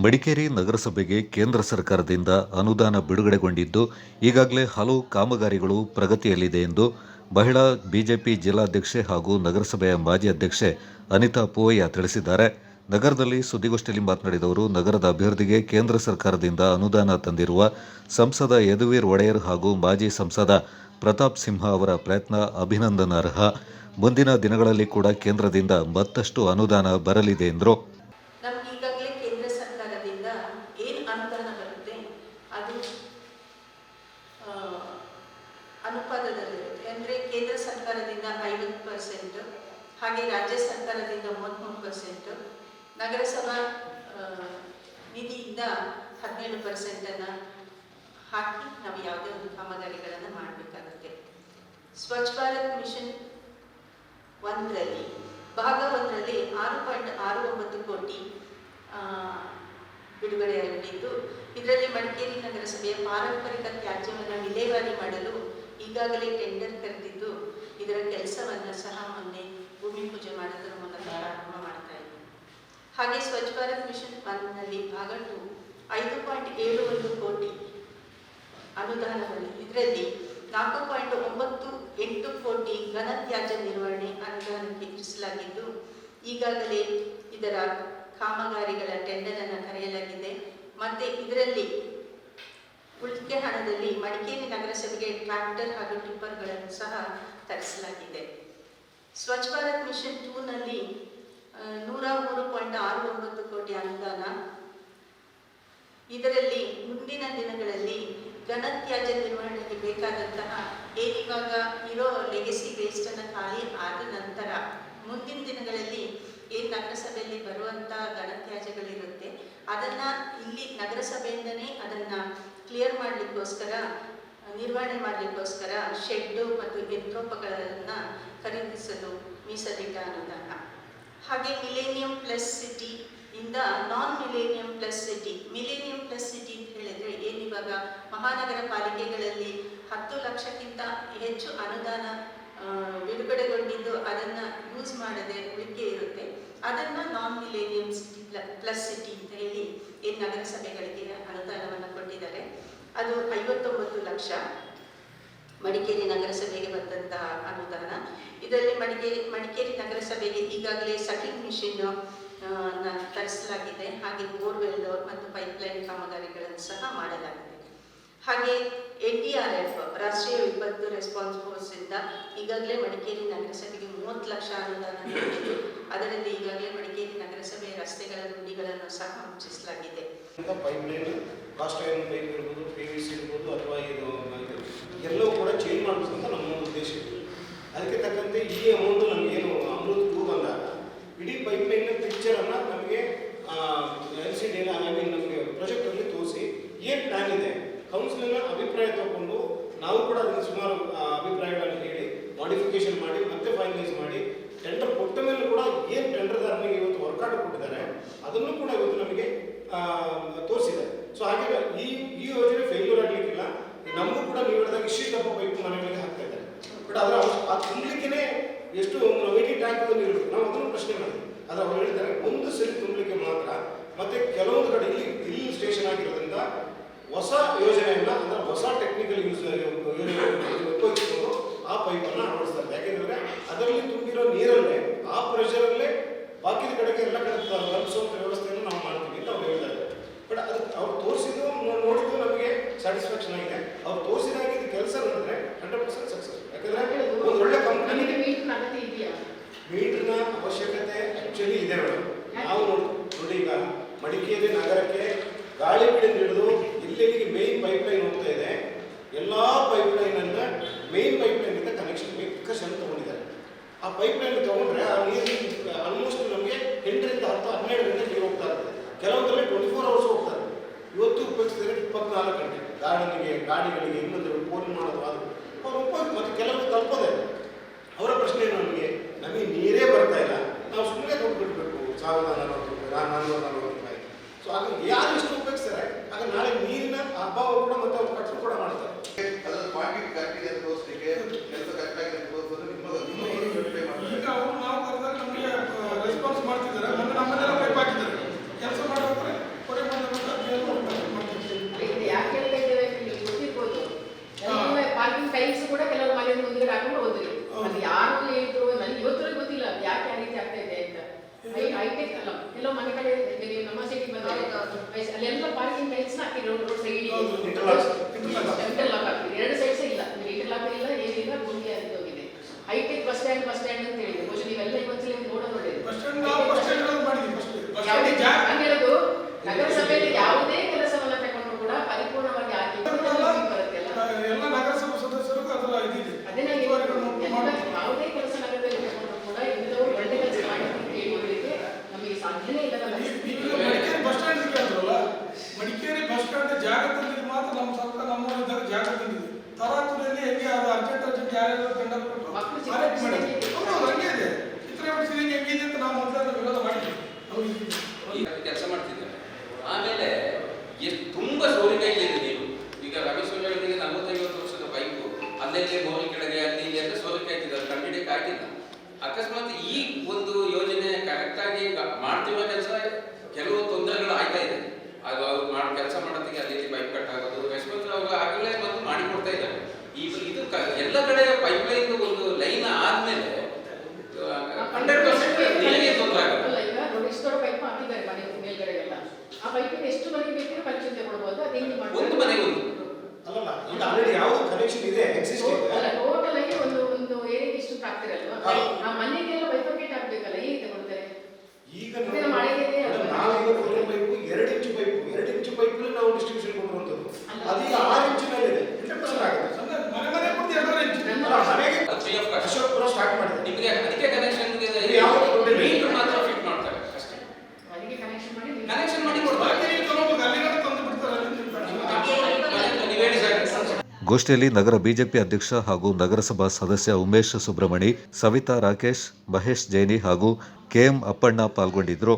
ಮಡಿಕೇರಿ ನಗರಸಭೆಗೆ ಕೇಂದ್ರ ಸರ್ಕಾರದಿಂದ ಅನುದಾನ ಬಿಡುಗಡೆಗೊಂಡಿದ್ದು, ಈಗಾಗಲೇ ಹಲವು ಕಾಮಗಾರಿಗಳು ಪ್ರಗತಿಯಲ್ಲಿದೆ ಎಂದು ಮಹಿಳಾ ಬಿಜೆಪಿ ಜಿಲ್ಲಾಧ್ಯಕ್ಷೆ ಹಾಗೂ ನಗರಸಭೆಯ ಮಾಜಿ ಅಧ್ಯಕ್ಷೆ ಅನಿತಾ ಪೂವಯ್ಯ ತಿಳಿಸಿದ್ದಾರೆ. ನಗರದಲ್ಲಿ ಸುದ್ದಿಗೋಷ್ಠಿಯಲ್ಲಿ ಮಾತನಾಡಿದ ಅವರು, ನಗರದ ಅಭಿವೃದ್ಧಿಗೆ ಕೇಂದ್ರ ಸರ್ಕಾರದಿಂದ ಅನುದಾನ ತಂದಿರುವ ಸಂಸದ ಯದುವೀರ್ ಒಡೆಯರ್ ಹಾಗೂ ಮಾಜಿ ಸಂಸದ ಪ್ರತಾಪ್ ಸಿಂಹ ಅವರ ಪ್ರಯತ್ನ ಅಭಿನಂದನಾರ್ಹ. ಮುಂದಿನ ದಿನಗಳಲ್ಲಿ ಕೂಡ ಕೇಂದ್ರದಿಂದ ಮತ್ತಷ್ಟು ಅನುದಾನ ಬರಲಿದೆ ಎಂದರು. ಅನುಪಾತದಲ್ಲಿರುತ್ತೆ. ಅಂದರೆ ಕೇಂದ್ರ ಸರ್ಕಾರದಿಂದ 50%, ಹಾಗೆ ರಾಜ್ಯ ಸರ್ಕಾರದಿಂದ 33%, ನಗರಸಭಾ ನಿಧಿಯಿಂದ 17% ಹಾಕಿ ನಾವು ಯಾವುದೇ ಒಂದು ಕಾಮಗಾರಿಗಳನ್ನು ಮಾಡಬೇಕಾಗುತ್ತೆ. ಸ್ವಚ್ಛ ಭಾರತ್ ಮಿಷನ್ ಒಂದರಲ್ಲಿ ಭಾಗ 1ರಲ್ಲಿ 6.69 ಕೋಟಿ ಬಿಡುಗಡೆಯಾಗಿದ್ದು, ಇದರಲ್ಲಿ ಮಡಿಕೇರಿ ನಗರಸಭೆಯ ಪಾರಂಪರಿಕ ತ್ಯಾಜ್ಯವನ್ನು ವಿಲೇವಾರಿ ಮಾಡಲು ಈಗಾಗಲೇ ಟೆಂಡರ್ ಕರೆದಿದ್ದು, ಇದರ ಕೆಲಸವನ್ನು ಸಹ ಮೊನ್ನೆ ಭೂಮಿ ಪೂಜೆ ಮಾಡೋದರ ಮೂಲಕ ಪ್ರಾರಂಭ ಮಾಡ್ತಾ ಇದ್ದೀವಿ. ಹಾಗೆ ಸ್ವಚ್ಛ ಭಾರತ್ ಮಿಷನ್ 1ನಲ್ಲಿ ಭಾಗ 2 5.71 ಕೋಟಿ ಅನುದಾನದಲ್ಲಿ ಇದರಲ್ಲಿ 4.98 ಕೋಟಿ ಘನತ್ಯಾಜ್ಯ ನಿರ್ವಹಣೆ ಅನುದಾನಕ್ಕೆ ಇರಿಸಲಾಗಿದ್ದು, ಈಗಾಗಲೇ ಇದರ ಕಾಮಗಾರಿಗಳ ಟೆಂಡರ್ ಅನ್ನು ಕರೆಯಲಾಗಿದೆ. ಮತ್ತೆ ಇದರಲ್ಲಿ ಉಳಿಕೆ ಹಣದಲ್ಲಿ ಮಡಿಕೇರಿ ನಗರಸಭೆಗೆ ಟ್ರ್ಯಾಕ್ಟರ್ ಹಾಗೂ ಟಿಪ್ಪರ್ಗಳನ್ನು ಸಹ ತರಿಸಲಾಗಿದೆ. ಸ್ವಚ್ಛ ಭಾರತ್ ಮಿಷನ್ 2ನಲ್ಲಿ 103.69 ಕೋಟಿ ಅನುದಾನ. ಇದರಲ್ಲಿ ಮುಂದಿನ ದಿನಗಳಲ್ಲಿ ಘನತ್ಯಾಜ್ಯ ನಿರ್ವಹಣೆಗೆ ಬೇಕಾದಂತಹ ಏನಿವಾಗ ಇರೋ ಲೆಗಸಿ ವೇಸ್ಟ್ ಅನ್ನು ಖಾಲಿ ಆದ ನಂತರ ಮುಂದಿನ ದಿನಗಳಲ್ಲಿ ಏನು ನಗರಸಭೆಯಲ್ಲಿ ಬರುವಂತಹ ಘನತ್ಯಾಜ್ಯಗಳಿರುತ್ತೆ ಅದನ್ನು ಇಲ್ಲಿ ನಗರಸಭೆಯಿಂದನೇ ಅದನ್ನು ಕ್ಲಿಯರ್ ಮಾಡಲಿಕ್ಕೋಸ್ಕರ, ನಿರ್ವಹಣೆ ಮಾಡಲಿಕ್ಕೋಸ್ಕರ ಶೆಡ್ಡು ಮತ್ತು ಯಂತ್ರೋಪಕರಣಗಳನ್ನು ಖರೀದಿಸಲು ಮೀಸಲಿಟ್ಟ ಅನುದಾನ. ಹಾಗೆ ಮಿಲೇನಿಯಂ ಪ್ಲಸ್ ಸಿಟಿ ಇಂದ ನಾನ್ millennium plus city. Millennium plus city ಅಂತ ಹೇಳಿದ್ರೆ ಏನಿವಾಗ ಮಹಾನಗರ ಪಾಲಿಕೆಗಳಲ್ಲಿ 10 ಲಕ್ಷಕ್ಕಿಂತ ಹೆಚ್ಚು ಅನುದಾನ ಬಿಡುಗಡೆಗೊಂಡಿದ್ದು ಅದನ್ನು ಯೂಸ್ ಮಾಡದೆ ಉಳಿಕೆ ಇರುತ್ತೆ, ಅದನ್ನು ನಾನ್ ಮಿಲೇನಿಯಂ ಸಿಟಿ ಪ್ಲಸ್ ಸಿಟಿ ಅಂತ ಹೇಳಿ ಏನು ನಗರಸಭೆಗಳಿಗೆ ಅನುದಾನವನ್ನು ಕೊಟ್ಟಿದ್ದಾರೆ. ಅದು 59 ಲಕ್ಷ ಮಡಿಕೇರಿ ನಗರಸಭೆಗೆ ಬಂದಂತಹ ಅನುದಾನ. ಇದರಲ್ಲಿ ಮಡಿಕೇರಿ ನಗರಸಭೆಗೆ ಈಗಾಗಲೇ ಸಕಿಂಗ್ ಮಿಷಿನ್ ತರಿಸಲಾಗಿದೆ. ಹಾಗೆ ಬೋರ್ವೆಲ್ ಮತ್ತು ಪೈಪ್ಲೈನ್ ಕಾಮಗಾರಿಗಳನ್ನು ಸಹ ಮಾಡಲಾಗಿದೆ. ಹಾಗೆ NDRF ರಾಷ್ಟ್ರೀಯ ವಿಪತ್ತು ರೆಸ್ಪಾನ್ಸ್ ಫೋರ್ಸ್ ಇಂದ ಈಗಾಗಲೇ ಮಡಿಕೇರಿ ನಗರಸಭೆಗೆ 30 ಲಕ್ಷ ಅನುದಾನ ನೀಡಿದ್ದು, ಅದರಲ್ಲಿ ಈಗಾಗಲೇ ಮಡಿಕೇರಿ ನಗರಸಭೆಯ ರಸ್ತೆಗಳ ಗುಂಡಿಗಳನ್ನು ಸಹ ಮುಚ್ಚಿಸಲಾಗಿದೆ. ಪೈಪ್ಲೈನ್ ಕಾಸ್ಟ್ ಐರನ್ ಪೈಪ್ ಇರ್ಬೋದು, PVC ಇರ್ಬೋದು, ಅಥವಾ ಇದು ಎಲ್ಲವೂ ಕೂಡ ಚೇಂಜ್ ಮಾಡಬೇಕು ಅಂತ ನಮ್ಮ ಉದ್ದೇಶ ಇದೆ. ಅದಕ್ಕೆ ತಕ್ಕಂತೆ ಈ ಅಮೌಂಟ್ ನಮಗೇನು ಅಮೃತ್ 2 ಬಂದಾಗ ಇಡೀ ಪೈಪ್ಲೈನ್ನ ಪಿಕ್ಚರನ್ನು ನಮಗೆ LCD ನಮಗೆ ಪ್ರಾಜೆಕ್ಟಲ್ಲಿ ತೋರಿಸಿ ಏನು ಪ್ಲ್ಯಾನ್ ಇದೆ, ಕೌನ್ಸಿಲ್ನ ಅಭಿಪ್ರಾಯ ತಗೊಂಡು ನಾವು ಕೂಡ ಅದನ್ನು ಸುಮಾರು ಅಭಿಪ್ರಾಯಗಳನ್ನು ಹೇಳಿ ಮಾಡಿಫಿಕೇಶನ್ ಮಾಡಿ ಮತ್ತೆ ಫೈನಲೈಸ್ ಮಾಡಿ ಟೆಂಡರ್ ಕೊಟ್ಟ ಮೇಲೆ ಕೂಡ ಏನು ಟೆಂಡರ್ದಾರನಿಗೆ ಇವತ್ತು ವರ್ಕೌಟ್ ಕೊಟ್ಟಿದ್ದಾರೆ ಅದನ್ನು ಕೂಡ ಇವತ್ತು ನಮಗೆ ತೋರಿಸಿದೆ. ಸೊ ಹಾಗೆ ಈ ಯೋಜನೆ ಫೇಲ್ಯೂರ್ ಆಗಲಿಕ್ಕಿಲ್ಲ. ನಮಗೂ ಕೂಡ ನೀವು ಹೇಳಿದಾಗ ಇಷ್ಟಪ್ಪ ಪೈಪ್ ಮನೆಗಳಿಗೆ ಹಾಕ್ತಾ ಇದ್ದಾರೆ. ಬಟ್ ಅದರ ಆ ತುಂಬಲಿಕ್ಕೆ ಎಷ್ಟು 80 ಟ್ಯಾಂಕ್ ನೀರು ನಾವು ಅದನ್ನು ಪ್ರಶ್ನೆ ಮಾಡಿದ್ವಿ. ಆದರೆ ಅವ್ರು ಹೇಳಿದ್ದಾರೆ ಒಂದು ಸರಿ ತುಂಬಲಿಕ್ಕೆ ಮಾತ್ರ. ಮತ್ತೆ ಕೆಲವೊಂದು ಕಡೆ ಇಲ್ಲಿ ಸ್ಟೇಷನ್ ಆಗಿರೋದ್ರಿಂದ ಹೊಸ ಯೋಜನೆಯನ್ನ ಅಂದರೆ ಹೊಸ ಟೆಕ್ನಿಕಲ್ ಉಪಯೋಗಿಸಿಕೊಂಡು ಆ ಪೈಪನ್ನು ಅಳವಡಿಸ್ತಾರೆ. ಯಾಕೆಂದರೆ ಅದರಲ್ಲಿ ತುಂಬಿರೋ ನೀರಲ್ಲೇ ಆ ಪ್ರೆಷರಲ್ಲೇ ಬಾಕಿದ ಕಡೆಗೆ ಎಲ್ಲ ಕಡೆ ತಲುಪಿಸುವಂಥ ವ್ಯವಸ್ಥೆಯನ್ನು ನಾವು ಮಾಡ್ತೀವಿ ಅಂತ ಅವ್ರು ಹೇಳಿದ್ದಾರೆ. ಬಟ್ ಅದಕ್ಕೆ ಅವ್ರು ತೋರಿಸಿದ್ದು ನೋಡಿದ್ದು ನಮಗೆ ಸ್ಯಾಟಿಸ್ಫ್ಯಾಕ್ಷನ್ ಆಗಿದೆ. ಅವ್ರು ತೋರಿಸಿದಾಗ ಇದು ಕೆಲಸ ನೋಡಿದ್ರೆ 100% ಸಕ್ಸಸ್. ಯಾಕಂದರೆ ಒಂದು ಒಳ್ಳೆ ಕಂಪನಿ ಮೀಟರ್ನ ಅವಶ್ಯಕತೆ ಆ್ಯಕ್ಚುಲಿ ಇದೆ ಮೇಡಮ್. ನಾವು ನೋಡಿ ಈಗ ಮಡಿಕೇರಿ ನಗರಕ್ಕೆ ಗಾಳಿ ಬಿಡಿಂದ ಹಿಡಿದು ಇಲ್ಲಿಗೆ ಮೇನ್ ಪೈಪ್ಲೈನ್ ಹೋಗ್ತಾ ಇದೆ. ಎಲ್ಲ ಪೈಪ್ಲೈನನ್ನು ಮೇನ್ ಪೈಪ್ಲೈನಿಂದ ಕನೆಕ್ಷನ್ ತಗೊಂಡಿದ್ದಾರೆ. ಆ ಪೈಪ್ಲೈನ್ ತಗೊಂಡ್ರೆ ಆ ನೀರು ಆಲ್ಮೋಸ್ಟ್ ನಮಗೆ 8 ರಿಂದ 10, 12 ನೀರು ಹೋಗ್ತಾ ಇರ್ತದೆ. ಕೆಲವೊಂದರಲ್ಲಿ 24 ಅವರ್ಸ್ ಹೋಗ್ತಾರೆ. ಇವತ್ತು ಉಪಯೋಗಿಸಿದರೆ 24 ಗಂಟೆ ಗಾಡಿಗಳಿಗೆ ಇನ್ನೊಂದು ಫೋನ್ ಮಾಡೋದು ಅದು ಅವ್ರು ಉಪಯೋಗ. ಮತ್ತು ಕೆಲವರು ತಲುಪೋದೆ ಅವರ ಪ್ರಶ್ನೆ ಏನು, ನಮಗೆ ನೀರೇ ಬರ್ತಾ ಇಲ್ಲ, ನಾವು ಸುಮ್ಮನೆ ದುಡ್ಡು ಬಿಡಬೇಕು 1440 ರೂಪಾಯಿ, 440 ರೂಪಾಯಿ. ಸೊ ಹಾಗೆ ಯಾರು ಎಷ್ಟು ಉಪಯೋಗಿಸ್ತಾರೆ ಆಗ ನಾಳೆ ನೀರಿನ ಅಭಾವ ಕೂಡ ಮತ್ತೆ ಅವ್ರು ಕಟ್ಟಲು ಕೂಡ ಮಾಡ್ತಾರೆ. ಅದರ ಕ್ವಾಂಟಿಟಿ ಕರೆಕ್ಟ್ ಇದೆ ತೋರಿಸಲಿಕ್ಕೆ, ಕೆಲಸ ಕರೆಕ್ಟ್ ಆಗಿದೆ ತೋರಿಸೋದು ನಿಮ್ಮ ವೆರಿಫೈ ಮಾಡ್ತಾರೆ. ಈಗ ಅವರು ನಾವು ಕರೆದಾಗ ನಮಗೆ ರೆಸ್ಪಾನ್ಸ್ ಮಾಡ್ತಿದ್ದಾರೆ. ನಮ್ಮನ್ನೆಲ್ಲ ಪೈಪ್ ಹಾಕಿದ್ದಾರೆ, ಕೆಲಸ ಮಾಡಬೇಕಾದ್ರೆ ಕೊಡೆ ಹೈಟೆಕ್ ಅಲ್ಲ, ಕೆಲವು ಮನೆ ಕಡೆ ನೀವು ನಮ್ಮ ಸಿಟಿ ಬಂದರೆ ಅಲ್ಲೆಲ್ಲ ಪಾರ್ಕಿಂಗ್ ಟೈಲ್ಸ್ ಹಾಕಿ ರೋಡ್ ಸೈಡ್ ಇಂಟರ್ಲಾಕ್ ಹಾಕಿದೆ, 2 ಸೈಡ್ಸ್ ಇಲ್ಲ, ಇಂಟರ್ಲಾಕ್ ಇಲ್ಲ, ಏನಿಲ್ಲ, ಗುಂಡಿ ಆಗಿ ಹೋಗಿದೆ. ಹೈಟೆಕ್ ಬಸ್ ಸ್ಟ್ಯಾಂಡ್ ಅಂತ ಹೇಳಿದೆ, ಬಹುಶಃ ನೀವೆಲ್ಲ ಇವತ್ತಲ್ಲಿ ನೋಡೋದು ಒಳ್ಳೆಯದು. ನಾನು ಹೇಳೋದು ನಗರಸಭೆಯಲ್ಲಿ ಯಾವುದೇ ಕೆಲಸವನ್ನ ತಗೊಂಡು ಕೂಡ ಪರಿಪೂರ್ಣವಾಗಿ ಆಗಿ ಬರುತ್ತಲ್ಲ, ಎಲ್ಲ ನಗರಸಭಾ ಸದಸ್ಯರಿಗೂ ಅದರ ಇದಿದೆ. ಅದನ್ನ ಯಾವುದೇ ಕೆಲಸ ನಗರದಲ್ಲಿ ತಗೊಂಡು ಕೂಡ ಇಂಥವ್ರು ಒಳ್ಳೆ ಕೆಲಸ ಮಾಡಿದ್ರು ಅಂತ ಹೇಳಲಿಕ್ಕೆ ನಮಗೆ ಸಾಧ್ಯನೇ ಇಲ್ಲ. ಮಡಿಕೇರಿ ಬಸ್ ಸ್ಟ್ಯಾಂಡ್ ಕೇಳಿದ್ರಲ್ಲ, ಮಡಿಕೇರಿ ಬಸ್ ಸ್ಟ್ಯಾಂಡ್ ಜಾಗ ತಂದಿದ್ದು ಮಾತ್ರ ನಮ್ಮ ಸರ್ಕಾರ ನಮ್ಮೂರಿದ್ದಾಗ ಜಾಗ ತಂದಿದೆ. ತರಾತುರಿಯಲ್ಲಿ ಹೆಂಗೆ ಅದು ಅರ್ಜೆಂಟ್ ಯಾರ್ಯಾರು ಟೆಂಡರ್ ಕೊಟ್ಟು ಅರೆಸ್ಟ್ ಮಾಡಿ ಹಂಗೆ ಇದೆ. ಚಿತ್ರ ಬಿಡಿಸಿದ ಹೆಂಗಿದೆ ಅಂತ ನಾವು ಮೊದಲು ವಿರೋಧ ಮಾಡಿದ್ವಿ. ಕೆಲಸ ಮಾಡ್ತಿದ್ದಾರೆ. ಆಮೇಲೆ ಎಷ್ಟು ತುಂಬಾ ಸೋರಿಕೆಯಿದೆ ನೀರು. ಈಗ ರಮೇಶ್ ಅವರಿಗೆ 40-50 ವರ್ಷದ ಬೈಕು ಅಲ್ಲೇ ಬೋರಿ ಕೆಳಗೆ ಅಲ್ಲಿ ಇಲ್ಲಿ ಎಲ್ಲ ಸೋರಿಕೆ ಆಗ್ತಿದ್ದಾರೆ, ಕಂಡಿಡಿಯಕ್ಕೆ ಆಗಿಲ್ಲ. ಅಕಸ್ಮಾತ್ ಈ ಒಂದು ಯೋಜನೆ ಕರೆಕ್ಟ್ ಆಗಿ ಮಾಡ್ತಿರೋ ಕೆಲಸ ಕೆಲವು ತೊಂದರೆಗಳು ಆಯ್ತಾ ಇದೆ. ಅದು ಅವ್ರು ಕೆಲಸ ಮಾಡೋದಕ್ಕೆ ಅಲ್ಲಿ ಪೈಪ್ ಕಟ್ ಆಗೋದು, ಯಶವಂತ ಅವರು ಆಗಲೇ ಮತ್ತು ಮಾಡಿಕೊಡ್ತಾ ಇದ್ದಾರೆ. ಈಗ ಇದು ಎಲ್ಲ ಕಡೆ ಪೈಪ್ ಲೈನ್ ಒಂದು ಲೈನ್ ಆದ್ಮೇಲೆ 100% ನೀರಿಗೆ ತೊಂದರೆ ಆಗುತ್ತೆ. ಅಲ್ಲ, ಈಗ ನೋಡಿ ಎಷ್ಟು ದೊಡ್ಡ ಪೈಪ್ ಹಾಕಿದ್ದಾರೆ ಮನೆ ಮೇಲ್ಗಡೆಗೆಲ್ಲ. ಆ ಪೈಪಿಗೆ ಎಷ್ಟು ಮನೆಗೆ ಬೇಕಿದ್ರೆ ಕನೆಕ್ಷನ್ ತಗೊಳ್ಬಹುದು. ಅದು ಹೆಂಗೆ ಮಾಡ್ತಾರೆ? ಒಂದು ಮನೆಗೆ ಒಂದು ಅಲ್ಲಲ್ಲ, ಈಗ ಆಲ್ರೆಡಿ ಯಾವ ಕನೆಕ್ಷನ್ ಇದೆ ಎಕ್ಸಿಸ್ಟ್ ಇದೆ. ಅಲ್ಲ, ಟೋಟಲ್ ಆಗಿ ಒಂದು ಏರಿಯಾಗೆ ಇಷ್ಟು ಹಾಕ್ತಿರಲ್ವಾ, ಆ ಮನೆಗೆಲ್ಲ ಬೈಫರ್ಕೇಟ್ ಆಗ್ಬೇಕಲ್ಲ, ಹೇಗೆ ತಗೊಳ್ತಾರೆ? ಈಗ ಮಳೆಗೆ ನಾವೀಗ ಕೊಟ್ಟಿರೋ ಪೈಪು 2 ಇಂಚು ಪೈಪು, 2 ಇಂಚು ಪೈಪಲ್ಲಿ ನಾವು ಡಿಸ್ಟ್ರಿಬ್ಯೂಷನ್ ಕೊಡುವಂಥದ್ದು. ಅದೀಗ 6 ಇಂಚಿನಲ್ಲಿದೆ, 100% ಆಗುತ್ತೆ. ಮನೆ ಕೊಡ್ತೀವಿ 2 ಇಂಚು. ಮನೆಗೆ ಫ್ರೀ ಆಫ್ ಕಾಸ್ಟ್ ಅಶೋಕ್ಪುರ ಸ್ಟಾರ್ಟ್ ಮಾಡಿದೆ. ನಿಮಗೆ ಅದಕ್ಕೆ ಕನೆಕ್ಷನ್ ಮೀಟರ್ ಮಾತ್ರ ಫಿಟ್ ಮಾಡ್ತಾರೆ ಅಷ್ಟೇ. ಮನೆಗೆ ಕನೆಕ್ಷನ್ ಮಾಡಿ ಕನೆಕ್ಷನ್ ಮಾಡಿ ಕೊಡ್ತಾರೆ. ಗೋಷ್ಠಿಯಲ್ಲಿ ನಗರ ಬಿಜೆಪಿ ಅಧ್ಯಕ್ಷ ಹಾಗೂ ನಗರಸಭಾ ಸದಸ್ಯ ಉಮೇಶ್ ಸುಬ್ರಹ್ಮಣಿ, ಸವಿತಾ ರಾಕೇಶ್, ಮಹೇಶ್ ಜೈನಿ ಹಾಗೂ ಕೆಎಂ ಅಪ್ಪಣ್ಣ ಪಾಲ್ಗೊಂಡಿದ್ದರು.